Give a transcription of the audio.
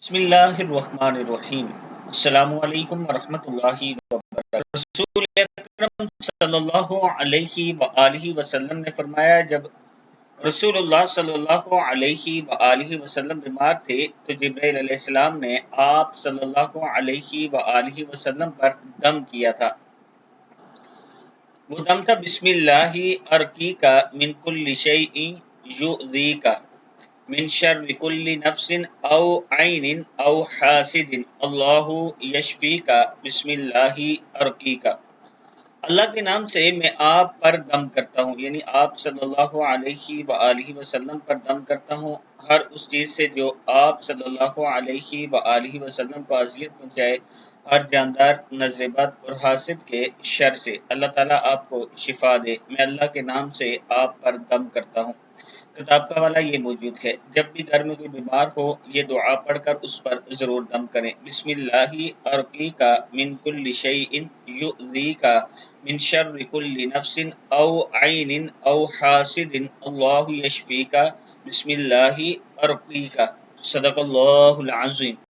بسم اللہ الرحمن الرحیم۔ السلام علیکم ورحمۃ اللہ وبرکاتہ۔ رسول اکرم صلی اللہ علیہ وآلہ وسلم نے فرمایا، جب رسول اللہ صلی اللہ علیہ وآلہ وسلم بیمار تھے تو جبرائیل علیہ السلام نے آپ صلی اللہ علیہ وآلہ وسلم پر دم کیا تھا۔ وہ دم تھا بسم اللہ ارقیک من کل شیء یؤذیک من شر کل نفس او عین او حاسد اللہ یشفیک بسم اللہ ارقیک۔ اللہ کے نام سے میں آپ پر دم کرتا ہوں، یعنی آپ صلی اللہ علیہ وآلہ وسلم پر دم کرتا ہوں، ہر اس چیز سے جو آپ صلی اللہ علیہ وآلہ وسلم کو اذیت پہنچائے، ہر جاندار، نظر بد اور حاسد کے شر سے۔ اللہ تعالیٰ آپ کو شفا دے۔ میں اللہ کے نام سے آپ پر دم کرتا ہوں۔ کتاب کا حوالہ یہ موجود ہے۔ جب بھی گھر میں کوئی بیمار ہو، یہ دعا پڑھ کر اس پر ضرور دم کریں۔ بسم اللہ ارقیک من کل شیء یؤذیک من شر کل نفس او عین او حاسد اللہ یشفیک بسم اللہ ارقیک۔ صدق اللہ العظیم۔